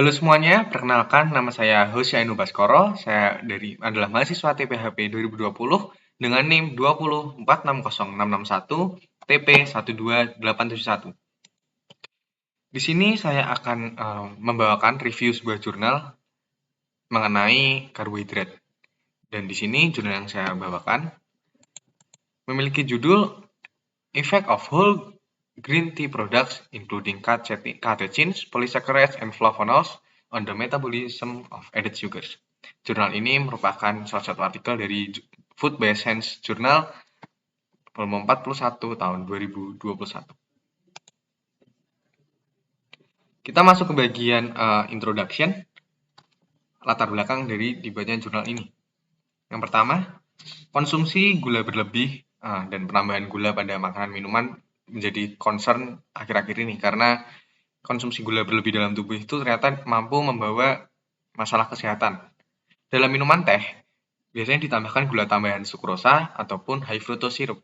Halo semuanya, perkenalkan nama saya Hosyainu Baskoro. Saya adalah mahasiswa TPHP 2020 dengan NIM 204606661 TP 12871. Di sini saya akan membawakan review sebuah jurnal mengenai karbohidrat. Dan di sini jurnal yang saya bawakan memiliki judul Effect of Whole Green Tea Products including catechins, polysaccharides, and flavonols on the metabolism of added sugars. Jurnal ini merupakan salah satu artikel dari Food Bioscience Journal volume 41 tahun 2021. Kita masuk ke bagian introduction, latar belakang dari dibuatnya jurnal ini. Yang pertama, konsumsi gula berlebih dan penambahan gula pada makanan minuman menjadi concern akhir-akhir ini karena konsumsi gula berlebih dalam tubuh itu ternyata mampu membawa masalah kesehatan. Dalam minuman teh, biasanya ditambahkan gula tambahan sukrosa ataupun high fructose syrup.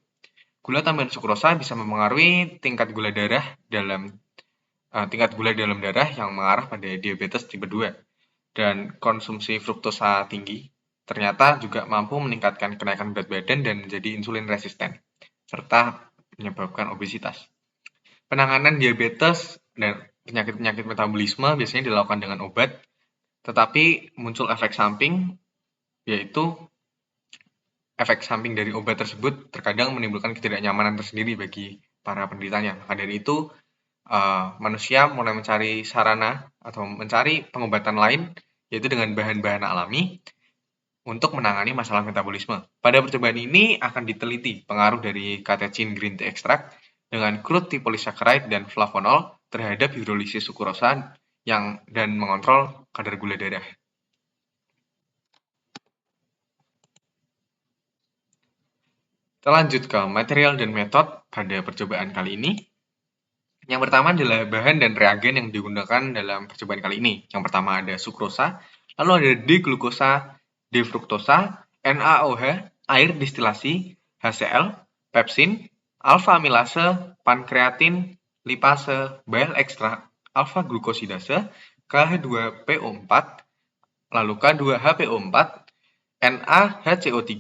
Gula tambahan sukrosa bisa mempengaruhi tingkat gula dalam darah yang mengarah pada diabetes tipe 2. Dan konsumsi fruktosa tinggi ternyata juga mampu meningkatkan kenaikan berat badan dan menjadi insulin resisten, serta menyebabkan obesitas. Penanganan diabetes dan penyakit-penyakit metabolisme biasanya dilakukan dengan obat, tetapi muncul efek samping, yaitu efek samping dari obat tersebut terkadang menimbulkan ketidaknyamanan tersendiri bagi para penderitanya. Maka dari itu, manusia mulai mencari sarana atau mencari pengobatan lain, yaitu dengan bahan-bahan alami, untuk menangani masalah metabolisme. Pada percobaan ini akan diteliti pengaruh dari catechin green tea extract dengan crude tea polysaccharide dan flavonol terhadap hidrolisis sukrosa dan mengontrol kadar gula darah. Kita lanjut ke material dan metode pada percobaan kali ini. Yang pertama adalah bahan dan reagen yang digunakan dalam percobaan kali ini. Yang pertama ada sukrosa, lalu ada D-glukosa, D-fruktosa, NaOH, air distilasi, HCl, pepsin, alfa-amilase, pankreatin, lipase, bile ekstrak, alfa-glukosidase, KH2PO4, lalu K2HPO4, NaHCO3,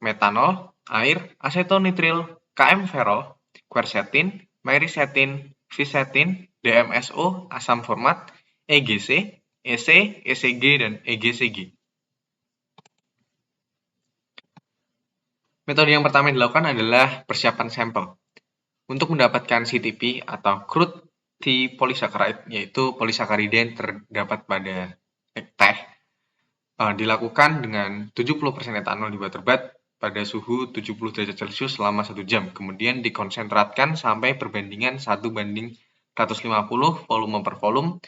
metanol, air, asetonitril, KM-ferol, quercetin, myricetin, fisetin, DMSO, asam format, EGC, EC, ECG, dan EGCG. Metode yang pertama yang dilakukan adalah persiapan sampel. Untuk mendapatkan CTP atau crude tea polysaccharide, yaitu polisakarida yang terdapat pada teh, dilakukan dengan 70% etanol di water bath pada suhu 70 derajat Celcius selama 1 jam. Kemudian dikonsentratkan sampai perbandingan 1:150 volume per volume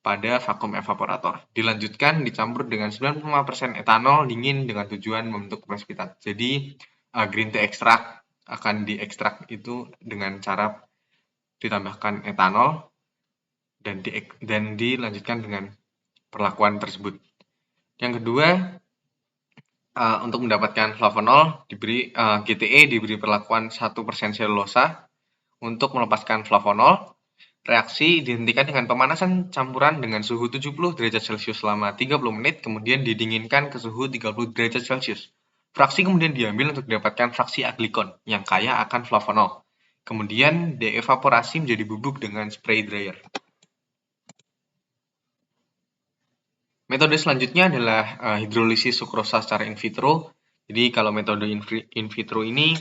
pada vakum evaporator. Dilanjutkan dicampur dengan 95% etanol dingin dengan tujuan membentuk presipitat. Jadi green tea extract akan diekstrak itu dengan cara ditambahkan etanol dan dilanjutkan dengan perlakuan tersebut. Yang kedua, untuk mendapatkan flavonol, GTE diberi perlakuan 1% selulosa untuk melepaskan flavonol. Reaksi dihentikan dengan pemanasan campuran dengan suhu 70 derajat Celcius selama 30 menit, kemudian didinginkan ke suhu 30 derajat Celcius. Fraksi kemudian diambil untuk didapatkan fraksi aglikon yang kaya akan flavonol. Kemudian dievaporasi menjadi bubuk dengan spray dryer. Metode selanjutnya adalah hidrolisis sukrosa secara in vitro. Jadi kalau metode in vitro ini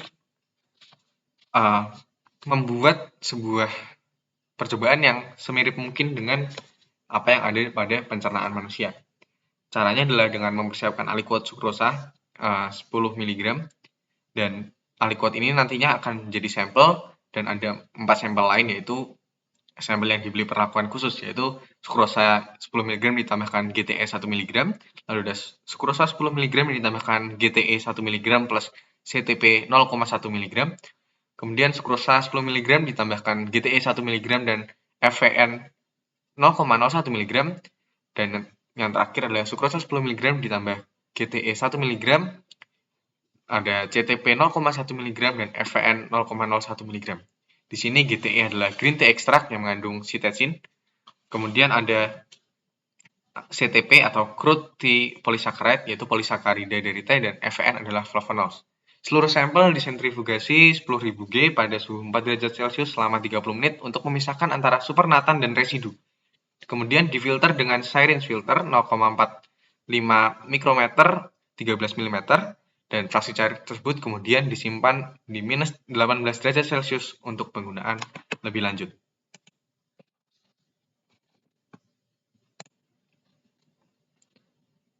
membuat sebuah percobaan yang semirip mungkin dengan apa yang ada pada pencernaan manusia. Caranya adalah dengan mempersiapkan aliquot sukrosa 10 mg dan aliquot ini nantinya akan menjadi sampel dan ada 4 sampel lain, yaitu sampel yang dibeli perlakuan khusus, yaitu sukrosa 10 mg ditambahkan GTE 1 mg, lalu ada sukrosa 10 mg ditambahkan GTE 1 mg plus CTP 0,1 mg, kemudian sukrosa 10 mg ditambahkan GTE 1 mg dan FVN 0,01 mg, dan yang terakhir adalah sukrosa 10 mg ditambah GTE 1 mg, ada CTP 0,1 mg dan FVN 0,01 mg. Di sini GTE adalah green tea extract yang mengandung sitecin. Kemudian ada CTP atau crude T-polysaccharide, yaitu polisakarida dari teh, dan FEN adalah flavonols. Seluruh sampel disentrifugasi 10.000 G pada suhu 4 derajat Celcius selama 30 menit untuk memisahkan antara supernatan dan residu. Kemudian difilter dengan syringe filter 0,45 mikrometer 13 mm, dan fraksi cair tersebut kemudian disimpan di minus 18 derajat Celcius untuk penggunaan lebih lanjut.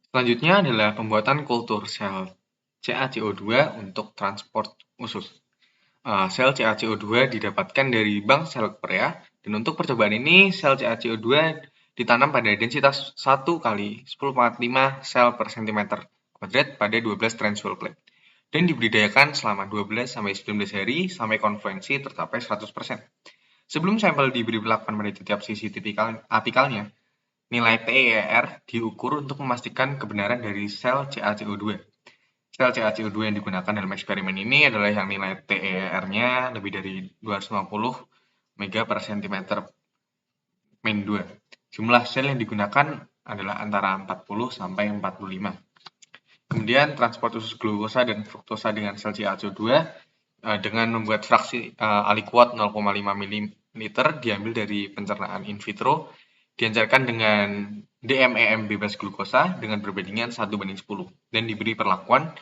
Selanjutnya adalah pembuatan kultur sel CaCO2 untuk transport usus. Sel CaCO2 didapatkan dari bank sel Korea, dan untuk percobaan ini sel CaCO2 ditanam pada densitas 1 kali 10,5 sel per cm kuadrat pada 12 transfer plate dan dibudidayakan selama 12-19 hari sampai konvensi tercapai 100%. Sebelum sampel diberi perlakuan pada tiap sisi apikalnya, nilai TER diukur untuk memastikan kebenaran dari sel CaCO2. Sel CaCO2 yang digunakan dalam eksperimen ini adalah yang nilai TER-nya lebih dari 250 mega per cm min 2. Jumlah sel yang digunakan adalah antara 40 sampai 45. Kemudian transport usus glukosa dan fruktosa dengan sel CaCO2 dengan membuat fraksi aliquot 0,5 ml diambil dari pencernaan in vitro, diancarkan dengan DMEM bebas glukosa dengan perbandingan 1:10 dan diberi perlakuan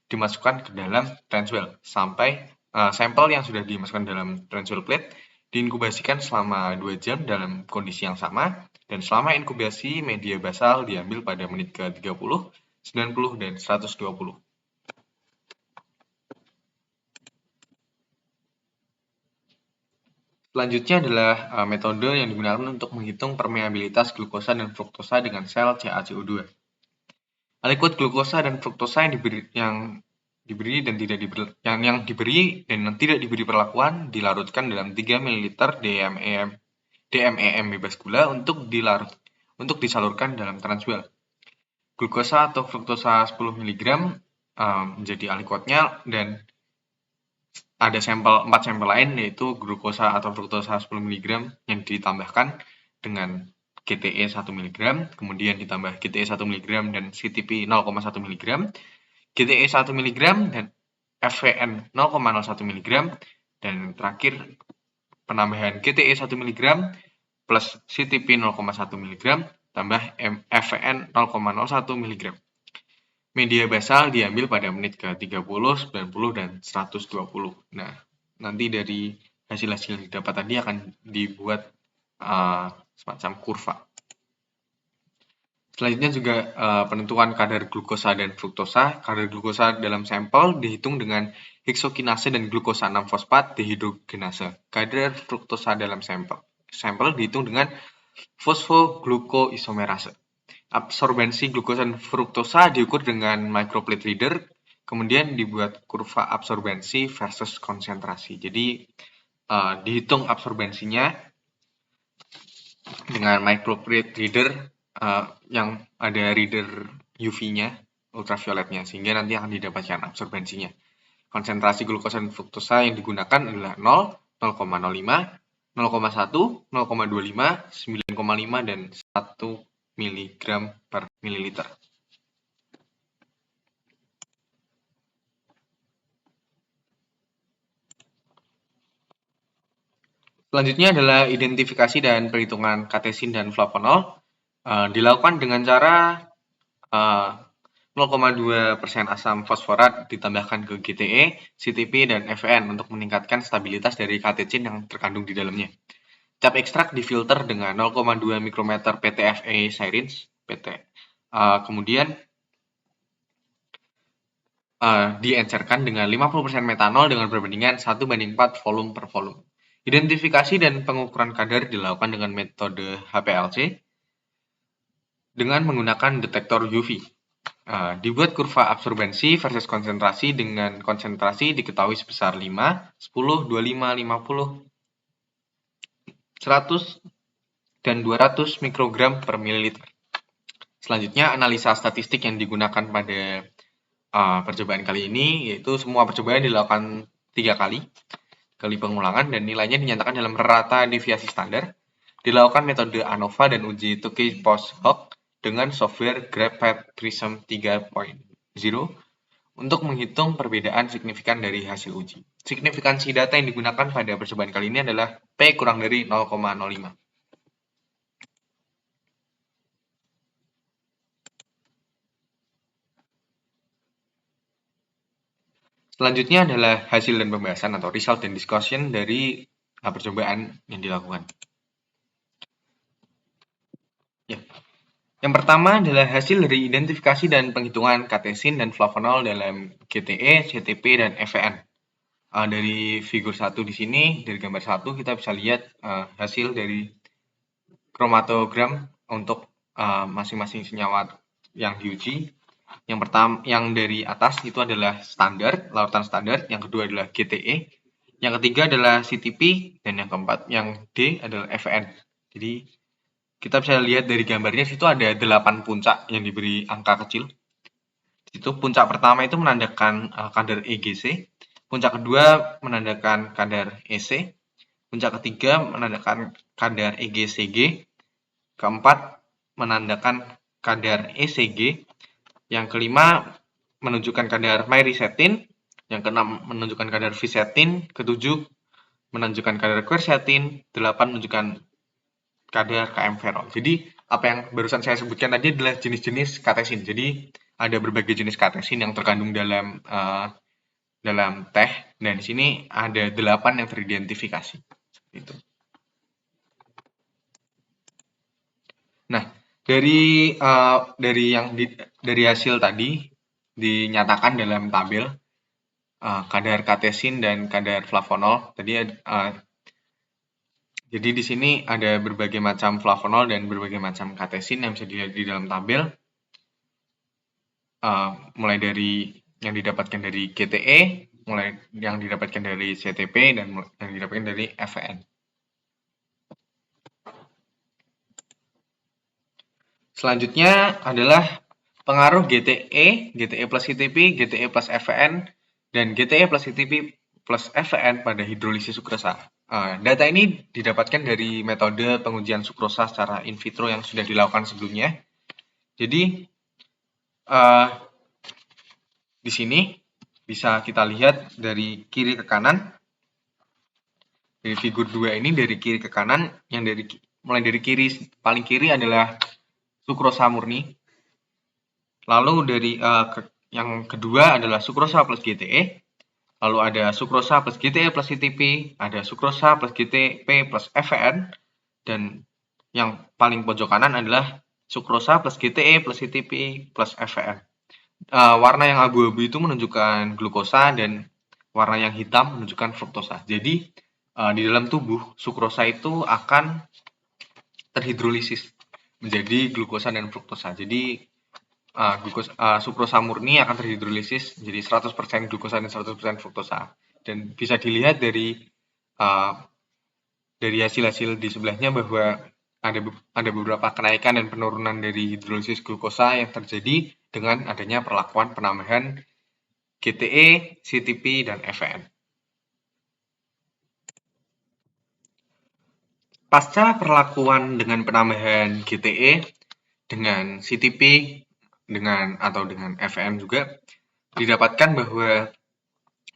dimasukkan ke dalam transwell sampai sampel yang sudah dimasukkan dalam transwell plate diinkubasikan selama 2 jam dalam kondisi yang sama, dan selama inkubasi media basal diambil pada menit ke-30, 90, dan 120. Selanjutnya adalah metode yang digunakan untuk menghitung permeabilitas glukosa dan fruktosa dengan sel CaCO2. Aliquot glukosa dan fruktosa yang diberi dan tidak diberi perlakuan dilarutkan dalam 3 ml DMEM bebas gula untuk disalurkan dalam transwell. Glukosa atau fruktosa 10 mg menjadi aliquotnya, dan ada 4 sampel lain yaitu glukosa atau fruktosa 10 mg yang ditambahkan dengan GTE 1 mg, kemudian ditambah GTE 1 mg dan CTP 0,1 mg, GTE 1 mg dan FVN 0,01 mg, dan terakhir penambahan GTE 1 mg plus CTP 0,1 mg tambah FVN 0,01 mg. Media basal diambil pada menit ke-30, 90, dan 120. Nah, nanti dari hasil-hasil yang didapat tadi akan dibuat semacam kurva. Selanjutnya juga penentuan kadar glukosa dan fruktosa. Kadar glukosa dalam sampel dihitung dengan heksokinase dan glukosa 6-fosfat dehidrogenase. Kadar fruktosa dalam sampel dihitung dengan fosfoglukoisomerase. Absorbensi glukosa dan fruktosa diukur dengan microplate reader, kemudian dibuat kurva absorbensi versus konsentrasi. Jadi dihitung absorbensinya dengan microplate reader yang ada reader UV-nya, ultravioletnya, sehingga nanti akan didapatkan absorbensinya. Konsentrasi glukosa dan fruktosa yang digunakan adalah 0, 0,05, 0,1, 0,25, 9,5, dan 1 mg per mililiter. Selanjutnya adalah identifikasi dan perhitungan katesin dan flavonol. Dilakukan dengan cara 0,2% asam fosforat ditambahkan ke GTE, CTP, dan FEN untuk meningkatkan stabilitas dari katesin yang terkandung di dalamnya. Cap ekstrak difilter dengan 0,2 mikrometer PTFE syringe, kemudian diencerkan dengan 50% metanol dengan perbandingan 1:4 volume per volume. Identifikasi dan pengukuran kadar dilakukan dengan metode HPLC dengan menggunakan detektor UV. Dibuat kurva absorbensi versus konsentrasi dengan konsentrasi diketahui sebesar 5, 10, 25, 50, 100, dan 200 mikrogram per mililiter. Selanjutnya, analisa statistik yang digunakan pada percobaan kali ini, yaitu semua percobaan dilakukan 3 kali pengulangan dan nilainya dinyatakan dalam rata deviasi standar. Dilakukan metode ANOVA dan uji Tukey post hoc dengan software GraphPad Prism 3.0 untuk menghitung perbedaan signifikan dari hasil uji. Signifikansi data yang digunakan pada percobaan kali ini adalah P kurang dari 0,05. Selanjutnya adalah hasil dan pembahasan atau result and discussion dari percobaan yang dilakukan. Ya. Yang pertama adalah hasil dari identifikasi dan penghitungan katesin dan flavonol dalam GTE, CTP, dan FVN. Dari figur 1 di sini, dari gambar 1 kita bisa lihat hasil dari kromatogram untuk masing-masing senyawa yang diuji. Yang pertama, yang dari atas itu adalah standar, larutan standar. Yang kedua adalah GTE. Yang ketiga adalah CTP. Dan yang keempat, yang D adalah FVN. Jadi, kita bisa lihat dari gambarnya, situ ada 8 puncak yang diberi angka kecil. Itu puncak pertama itu menandakan kadar EGC. Puncak kedua menandakan kadar EC. Puncak ketiga menandakan kadar EGCG. Keempat menandakan kadar ECG. Yang kelima menunjukkan kadar myricetin, yang keenam menunjukkan kadar fisetin, ketujuh menunjukkan kadar quercetin, 8 menunjukkan kadar KM-ferol. Jadi apa yang barusan saya sebutkan tadi adalah jenis-jenis katesin. Jadi ada berbagai jenis katesin yang terkandung dalam teh, dan di sini ada 8 yang teridentifikasi. Itu. Nah, dari hasil tadi dinyatakan dalam tabel kadar katesin dan kadar flavonol. Jadi di sini ada berbagai macam flavonol dan berbagai macam katesin yang bisa dilihat di dalam tabel. Mulai dari yang didapatkan dari GTE, mulai yang didapatkan dari CTP, dan yang didapatkan dari FVN. Selanjutnya adalah pengaruh GTE, GTE plus CTP, GTE plus FVN, dan GTE plus CTP plus FVN pada hidrolisis sukrosa. Data ini didapatkan dari metode pengujian sukrosa secara in vitro yang sudah dilakukan sebelumnya. Jadi, di sini bisa kita lihat dari kiri ke kanan. Dari figur 2 ini, dari kiri ke kanan, yang mulai dari kiri, paling kiri adalah sukrosa murni. Lalu dari yang kedua adalah sukrosa plus GTE. Lalu ada sukrosa plus GTE plus CTP, ada sukrosa plus GTP plus FVN, dan yang paling pojok kanan adalah sukrosa plus GTE plus CTP plus FVN. Warna yang abu-abu itu menunjukkan glukosa dan warna yang hitam menunjukkan fruktosa. Jadi di dalam tubuh sukrosa itu akan terhidrolisis menjadi glukosa dan fruktosa. Jadi sukrosa murni akan terhidrolisis menjadi 100% glukosa dan 100% fruktosa. Dan bisa dilihat dari hasil-hasil di sebelahnya bahwa ada beberapa kenaikan dan penurunan dari hidrolisis glukosa yang terjadi dengan adanya perlakuan penambahan GTE, CTP, dan FVN. Pasca perlakuan dengan penambahan GTE, dengan CTP, dengan FVN juga, didapatkan bahwa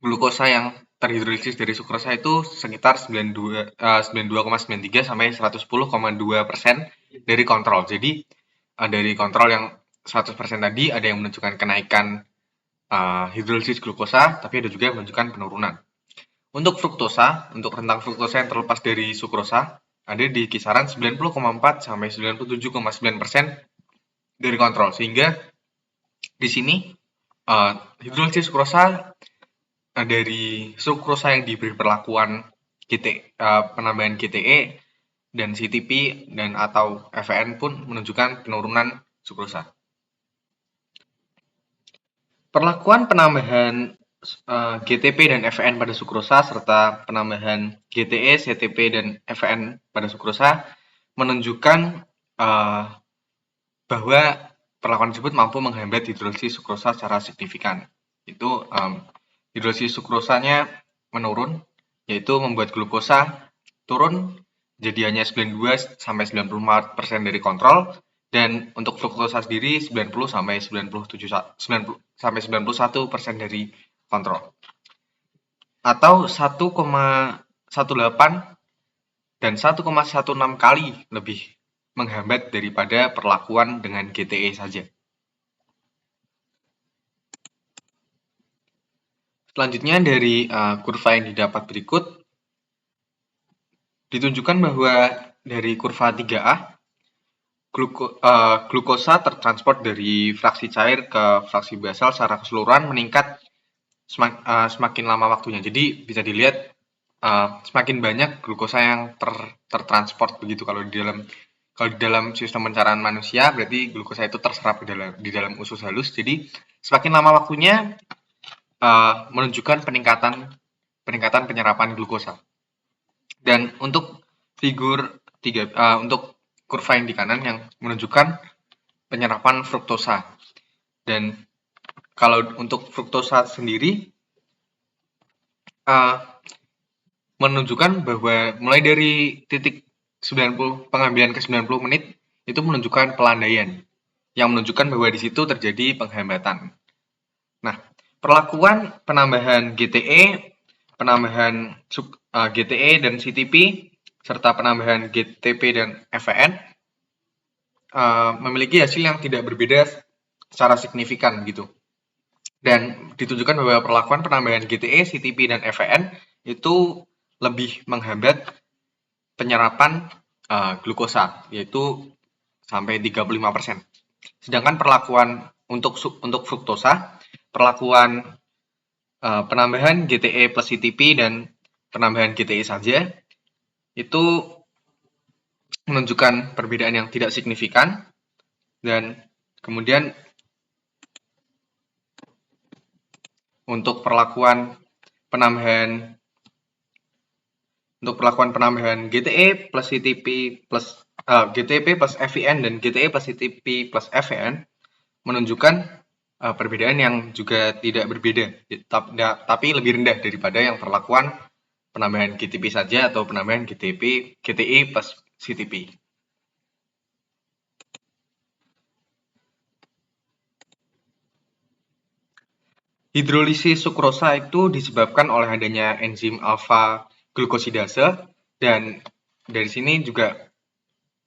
glukosa yang terhidrolisis dari sukrosa itu sekitar 92,93 sampai 110,2% dari kontrol. Jadi dari kontrol yang 100% tadi ada yang menunjukkan kenaikan hidrolisis glukosa, tapi ada juga yang menunjukkan penurunan. Untuk fruktosa, untuk rentang fruktosa yang terlepas dari sukrosa, ada di kisaran 90,4 sampai 97,9% dari kontrol. Sehingga di sini hidrolisis sukrosa dari sukrosa yang diberi perlakuan penambahan GTE dan CTP dan atau FVN pun menunjukkan penurunan sukrosa. Perlakuan penambahan GTP dan FVN pada sukrosa serta penambahan GTE, CTP, dan FVN pada sukrosa menunjukkan bahwa perlakuan tersebut mampu menghambat hidrolisis sukrosa secara signifikan. Itu hidrolisis sukrosanya menurun, yaitu membuat glukosa turun jadi hanya 92 sampai 94% dari kontrol, Dan untuk fruktosa sendiri 90 sampai 97 90 sampai 91% dari kontrol. Atau 1,18 dan 1,16 kali lebih menghambat daripada perlakuan dengan GTE saja. Selanjutnya dari kurva yang didapat berikut, ditunjukkan bahwa dari kurva 3A, glukosa tertransport dari fraksi cair ke fraksi basal secara keseluruhan meningkat semakin lama waktunya. Jadi bisa dilihat semakin banyak glukosa yang tertransport begitu. Kalau di dalam sistem pencernaan manusia berarti glukosa itu terserap di dalam usus halus. Jadi semakin lama waktunya menunjukkan peningkatan penyerapan glukosa. Dan untuk untuk kurva yang di kanan yang menunjukkan penyerapan fruktosa. Dan kalau untuk fruktosa sendiri menunjukkan bahwa mulai dari titik 90 pengambilan ke 90 menit itu menunjukkan pelandaian yang menunjukkan bahwa di situ terjadi penghambatan. Nah, perlakuan penambahan GTE, penambahan GTE dan CTP, serta penambahan GTP dan FVN memiliki hasil yang tidak berbeda secara signifikan gitu. Dan ditunjukkan bahwa perlakuan penambahan GTE, CTP, dan FVN itu lebih menghambat penyerapan glukosa, yaitu sampai 35%. Sedangkan perlakuan untuk fruktosa, perlakuan penambahan GTE plus CTP dan penambahan GTE saja itu menunjukkan perbedaan yang tidak signifikan. Dan kemudian untuk perlakuan penambahan GTE plus CTP plus GTP plus FVN dan GTE plus CTP plus FVN menunjukkan perbedaan yang juga tidak berbeda, tapi lebih rendah daripada yang perlakuan penambahan GTP saja atau penambahan GTE plus CTP. Hidrolisis sukrosa itu disebabkan oleh adanya enzim alfa glukosidase, dan dari sini juga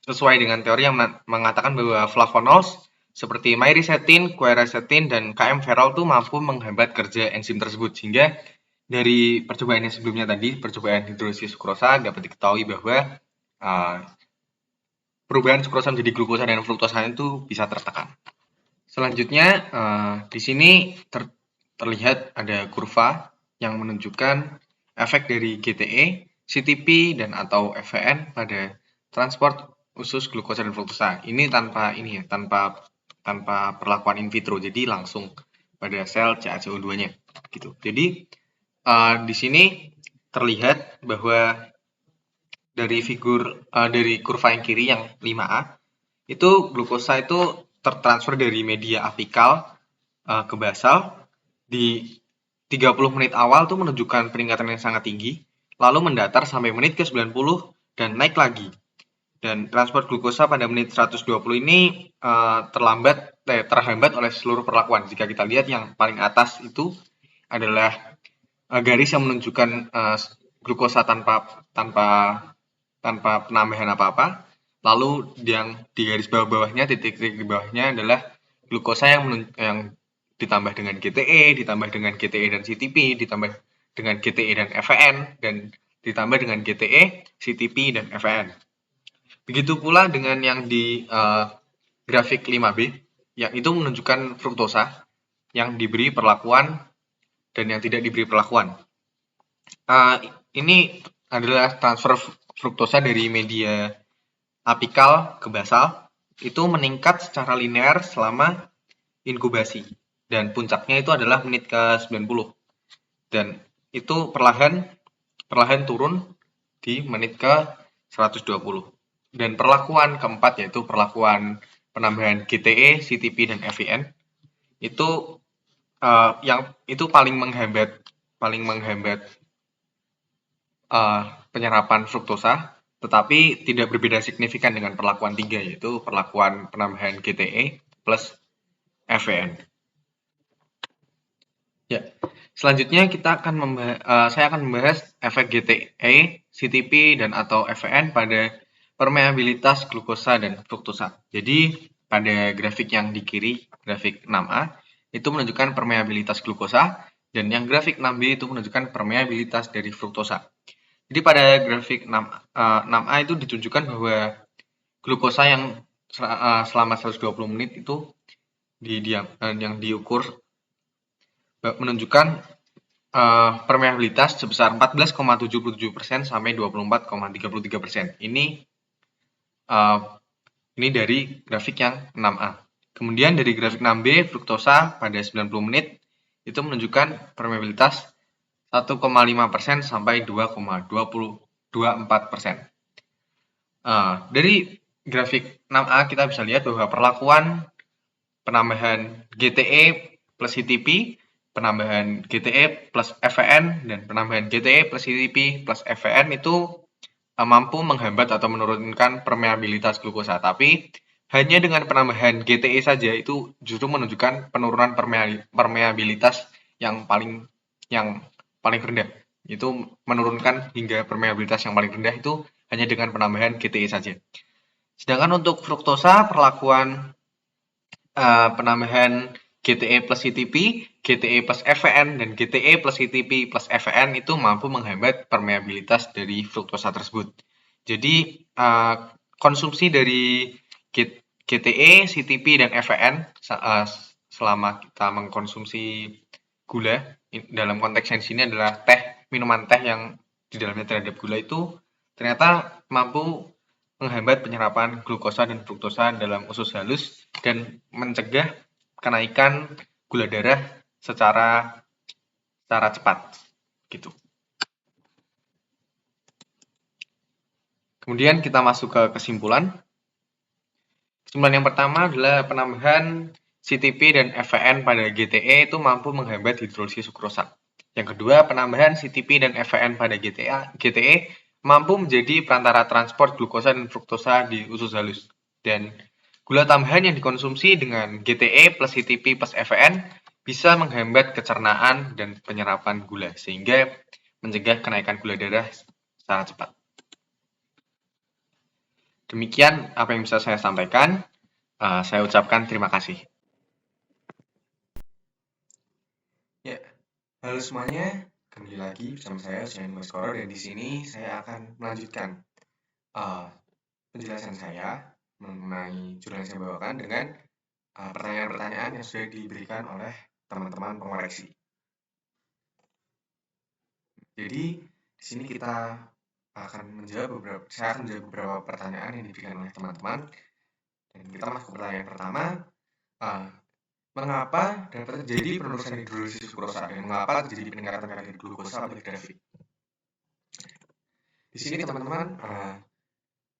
sesuai dengan teori yang mengatakan bahwa flavonols seperti myricetin, quercetin, dan KM-ferol itu mampu menghambat kerja enzim tersebut. Sehingga dari percobaan yang sebelumnya tadi, percobaan hidrolisis sukrosa, dapat diketahui bahwa perubahan sukrosa menjadi glukosa dan fruktosa itu bisa tertekan. Selanjutnya, di sini terlihat ada kurva yang menunjukkan efek dari GTE, CTP, dan atau FVN pada transport usus glukosa dan fruktosa. Ini tanpa perlakuan in vitro, jadi langsung pada sel CaCO2-nya gitu. Jadi di sini terlihat bahwa dari dari kurva yang kiri yang 5A itu glukosa itu tertransfer dari media apikal ke basal di 30 menit awal tuh menunjukkan peningkatan yang sangat tinggi, lalu mendatar sampai menit ke 90 dan naik lagi. Dan transport glukosa pada menit 120 ini terhambat oleh seluruh perlakuan. Jika kita lihat yang paling atas itu adalah garis yang menunjukkan glukosa tanpa penambahan apa-apa. Lalu yang di garis bawah-bawahnya, titik-titik di bawahnya adalah glukosa yang ditambah dengan GTE, ditambah dengan GTE dan CTP, ditambah dengan GTE dan FVN, dan ditambah dengan GTE, CTP, dan FVN. Begitu pula dengan yang di grafik 5B, yang itu menunjukkan fruktosa yang diberi perlakuan dan yang tidak diberi perlakuan. Ini adalah transfer fruktosa dari media apikal ke basal, itu meningkat secara linear selama inkubasi. Dan puncaknya itu adalah menit ke 90. Dan itu perlahan turun di menit ke 120. Dan perlakuan keempat, yaitu perlakuan penambahan GTE, CTP, dan FVN, itu yang itu paling menghambat penyerapan fruktosa. tetapi tidak berbeda signifikan dengan perlakuan 3, yaitu perlakuan penambahan GTE plus FVN. Ya, selanjutnya saya akan membahas efek GTE, CTP, dan atau FVN pada permeabilitas glukosa dan fruktosa. Jadi, pada grafik yang di kiri, grafik 6A, itu menunjukkan permeabilitas glukosa, dan yang grafik 6B itu menunjukkan permeabilitas dari fruktosa. Jadi, pada grafik 6A itu ditunjukkan bahwa glukosa yang selama 120 menit itu yang diukur menunjukkan permeabilitas sebesar 14,77% sampai 24,33%. Ini dari grafik yang 6A. Kemudian dari grafik 6B, fruktosa pada 90 menit itu menunjukkan permeabilitas 1,5% sampai 2,24%. Dari grafik 6A kita bisa lihat bahwa perlakuan penambahan GTE plus CTP, penambahan GTE plus FVN, dan penambahan GTE plus CTP plus FVN itu mampu menghambat atau menurunkan permeabilitas glukosa. Tapi hanya dengan penambahan GTE saja itu justru menunjukkan penurunan permeabilitas yang paling rendah. Itu menurunkan hingga permeabilitas yang paling rendah itu hanya dengan penambahan GTE saja. Sedangkan untuk fruktosa, perlakuan penambahan GTE plus CTP, GTE plus FVN, dan GTE plus CTP plus FVN itu mampu menghambat permeabilitas dari fruktosa tersebut. Jadi, konsumsi dari GTE, CTP, dan FVN selama kita mengkonsumsi gula, dalam konteks yang di sini adalah minuman teh yang di dalamnya terhadap gula itu ternyata mampu menghambat penyerapan glukosa dan fruktosa dalam usus halus dan mencegah kenaikan gula darah secara cepat gitu. Kemudian kita masuk ke kesimpulan. Kesimpulan yang pertama adalah penambahan CTP dan FVN pada GTE itu mampu menghambat hidrolisis sukrosa. Yang kedua, penambahan CTP dan FVN pada GTE mampu menjadi perantara transport glukosa dan fruktosa di usus halus. Dan gula tambahan yang dikonsumsi dengan GTE plus CTP plus FVN bisa menghambat kecernaan dan penyerapan gula, sehingga mencegah kenaikan gula darah secara cepat. Demikian apa yang bisa saya sampaikan. Saya ucapkan terima kasih. Ya, halo semuanya. Kembali lagi bersama saya, Usain Baskoro, dan di sini saya akan melanjutkan penjelasan saya mengenai jurnal yang saya bawakan dengan pertanyaan-pertanyaan yang sudah diberikan oleh teman-teman pengoreksi. Jadi di sini saya akan menjawab beberapa pertanyaan yang diberikan oleh teman-teman. Dan kita masuk ke pertanyaan pertama. Mengapa dapat terjadi penurunan hidrolisis sukrosa dan mengapa terjadi peningkatan kadar glukosa pada grafik? Di sini teman-teman,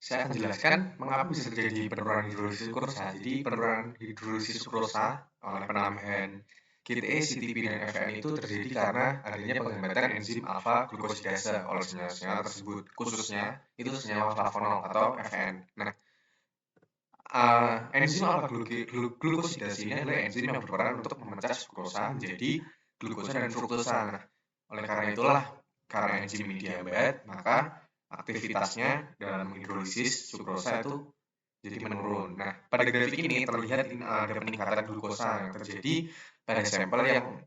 saya akan jelaskan mengapa bisa terjadi penurunan hidrolisis sukrosa. Jadi penurunan hidrolisis sukrosa oleh penambahan GTE, CTP, dan FVN itu terjadi karena adanya penghambatan enzim alfa glukosidase oleh senyawa-senyawa tersebut, khususnya itu senyawa flavonol atau FVN. Nah, enzim alfa glukosidase ini adalah enzim yang berperan untuk memecah sukrosa menjadi glukosa dan fruktosa. Nah, oleh karena itulah, karena enzim ini dihambat, maka aktivitasnya dalam hidrolisis sukrosa itu jadi menurun. Nah, pada grafik ini terlihat ada peningkatan glukosa yang terjadi pada sampel yang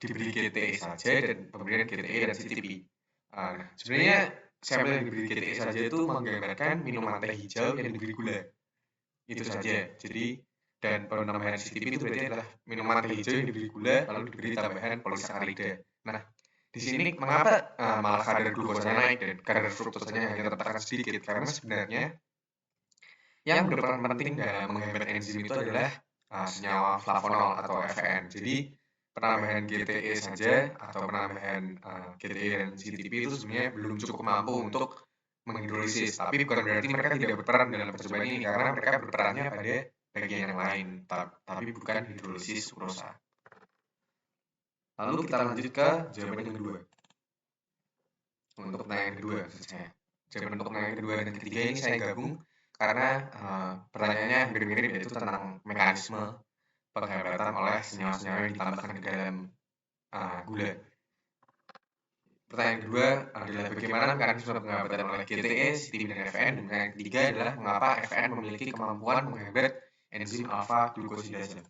diberi GTE saja dan kemudian GTE dan CTP. Nah, sebenarnya sampel yang diberi GTE saja itu menggambarkan minuman teh hijau yang diberi gula. Itu saja. Jadi, dan penambahan CTP itu berarti adalah minuman teh hijau yang diberi gula lalu diberi tambahan polisakarida. Nah, di sini mengapa malah kadar glukosanya naik dan kadar fruktosanya hanya tertekan sedikit? Karena sebenarnya yang berperan penting dalam menghambat enzim itu adalah senyawa flavonol atau FVN. Jadi penambahan GTE saja atau penambahan GTE dan CTP itu sebenarnya belum cukup mampu untuk menghidrolisis. Tapi bukan berarti mereka tidak berperan dalam percobaan ini, karena mereka berperannya pada bagian yang lain, tapi bukan hidrolisis sukrosa. Lalu kita lanjut ke jawaban yang kedua. Untuk pertanyaan kedua maksud saya. Jawaban untuk yang kedua dan ketiga ini saya gabung karena pertanyaannya hampir mirip, yaitu tentang mekanisme penghambatan oleh senyawa-senyawa yang ditambahkan ke dalam gula. Pertanyaan kedua adalah bagaimana mekanisme penghambatan oleh GTE, CTP, dan FN. Dan pertanyaan ketiga adalah mengapa FN memiliki kemampuan menghambat enzim alfa glukosidase.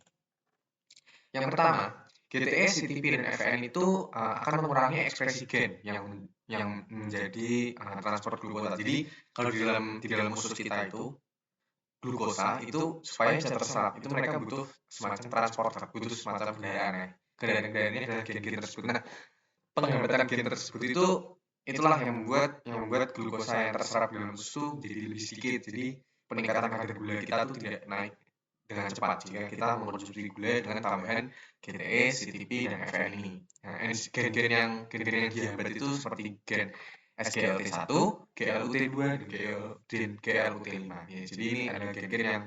Yang pertama, GTE, CTP, dan FN itu akan mengurangi ekspresi gen yang menjadi transport glukosa. Jadi kalau di dalam usus kita itu glukosa itu supaya bisa terserap itu mereka butuh semacam transporter, butuh semacam kendaraan ya. Kendaraan-kendaraannya adalah gen-gen tersebut. Nah, penghambatan gen tersebut itulah yang membuat glukosa yang terserap dalam usus itu jadi lebih sedikit. Jadi peningkatan kadar gula kita tuh tidak naik dengan cepat jika kita mengkonsumsi gula dengan tambahan GTE, CTP, dan FN ini. Nah, gen-gen yang dihambat itu seperti gen SGLT1, GLUT2, dan GLUT5. Ya, jadi ini adalah gen-gen yang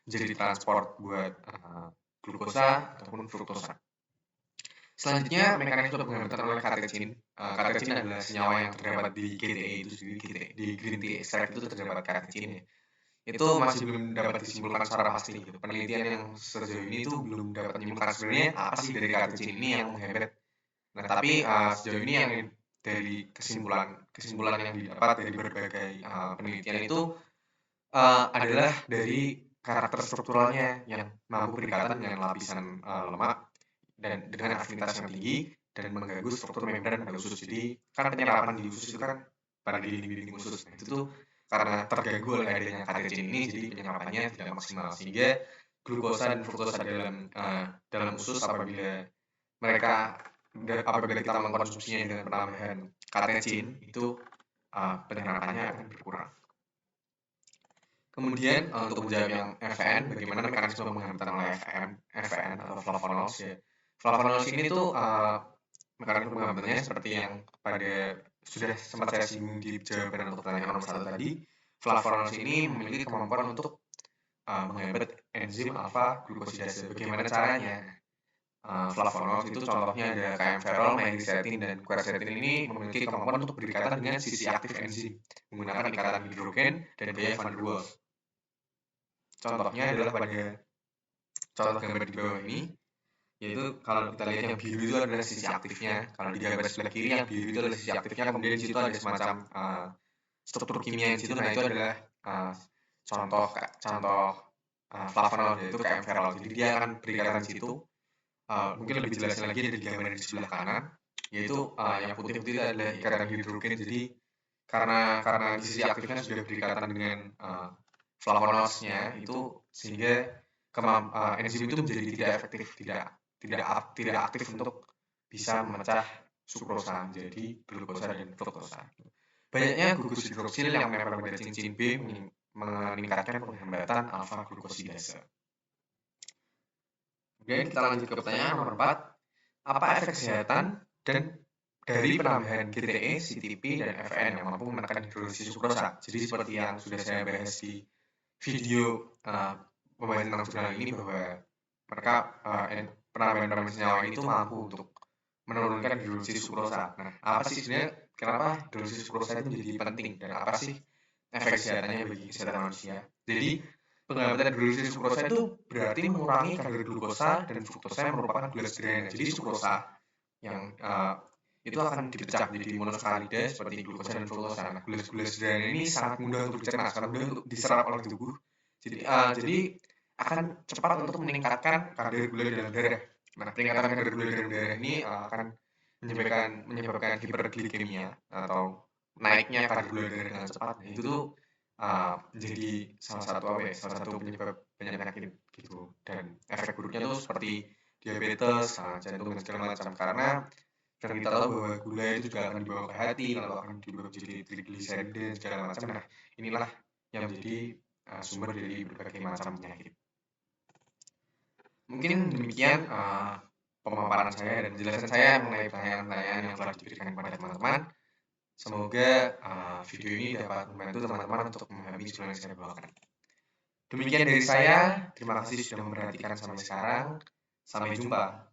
jadi transport buat glukosa ataupun fruktosa. Selanjutnya, mekanisme penghambatan oleh katechin. Katechin adalah senyawa yang terdapat di GTE itu sendiri. Di green tea extract itu terdapat katechin ya. Itu masih belum dapat disimpulkan secara pasti gitu. Penelitian yang sejauh ini itu belum dapat menyimpulkan sebenarnya apa sih dari katechin ini yang menghambat. Nah, tapi sejauh ini yang dari kesimpulan yang didapat dari berbagai penelitian itu adalah dari karakter strukturalnya yang mampu berikatan dengan lapisan lemak dan dengan afinitas yang tinggi dan mengganggu struktur membran pada usus. Jadi kan penyerapan di usus itu kan pada dinding-dinding usus. Nah, itu tuh karena terganggu oleh adanya katechin ini, jadi penyerapannya tidak maksimal sehingga glukosa dan fruktosa dalam usus apabila kita mengkonsumsinya dengan penambahan katechin itu penyerapannya akan berkurang. Kemudian untuk menjawab yang FN, bagaimana mekanisme penghambatan oleh FN atau flavonols ya. Flavonols ini tuh mekanisme penghambatannya seperti yang sudah sempat saya singgung di jawaban untuk pertanyaan nomor 1 tadi. Flavonols ini memiliki kemampuan untuk menghambat enzim alfa glukosidase. Bagaimana caranya? Flavonols itu contohnya ada kaempferol, myricetin, dan quercetin ini memiliki kemampuan untuk berikatan dengan sisi aktif enzim menggunakan ikatan hidrogen dan gaya van der Waals. Contohnya adalah pada contoh gambar di bawah ini, yaitu kalau kita lihat yang biru itu adalah sisi aktifnya. Kalau di gambar sebelah kiri yang biru itu adalah sisi aktifnya, kemudian di situ ada semacam struktur kimia di situ. Nah, itu adalah contoh flavonol, yaitu kaempferol. Jadi dia akan berikatan di situ. Mungkin lebih jelasnya lagi ada di gambar di sebelah kanan, yaitu yang putih-putih itu adalah ikatan hidrogen. Jadi karena di sisi aktifnya sudah berikatan dengan flavonoidsnya itu, sehingga enzim itu menjadi tidak efektif, tidak aktif untuk bisa memecah sukrosa menjadi glukosa dan fruktosa. Banyaknya gugus hidroksil yang menempel pada cincin B meningkatkan penghambatan alfa glukosidase. Kemudian kita lanjut ke pertanyaan nomor 4. Apa efek kesehatan dari penambahan GTE, CTP, dan FN yang mampu menekan hidrolisis sukrosa? Jadi seperti yang sudah saya bahas di video pembahasan tentang jurnal ini, bahwa mereka penambahan senyawa ini itu mampu untuk menurunkan hidrolisis sukrosa. Nah, apa sih sebenarnya kenapa hidrolisis sukrosa itu menjadi penting dan apa sih efek kesehatannya bagi kesehatan manusia? Jadi penghambatan hidrolisis sukrosa itu berarti mengurangi kadar glukosa dan fruktosa yang merupakan gula sederhana. Jadi sukrosa yang itu akan dipecah menjadi monosakarida seperti glukosa dan fruktosa. Nah, gula sederhana ini sangat mudah untuk dicerna, sangat mudah untuk diserap oleh tubuh. Jadi akan cepat untuk meningkatkan kadar gula dalam darah. Nah, peningkatan kadar gula dalam darah ini akan menyebabkan hiperglikemia atau naiknya kadar gula darah dengan cepat. Nah, itu tuh menjadi salah satu penyakit gitu, dan efek buruknya tuh seperti diabetes, jantung, dan segala macam, karena kita tahu bahwa gula itu juga akan dibawa ke hati, lalu akan dibawa jadi trigliserida dan segala macam. Nah, inilah yang menjadi sumber dari berbagai macam penyakit. Mungkin demikian pemaparan saya dan penjelasan saya mengenai pertanyaan-pertanyaan yang telah diberikan kepada teman-teman. Semoga video ini dapat membantu teman-teman untuk memahami jurnal yang saya bawakan. Demikian dari saya, terima kasih sudah memperhatikan sampai sekarang. Sampai jumpa.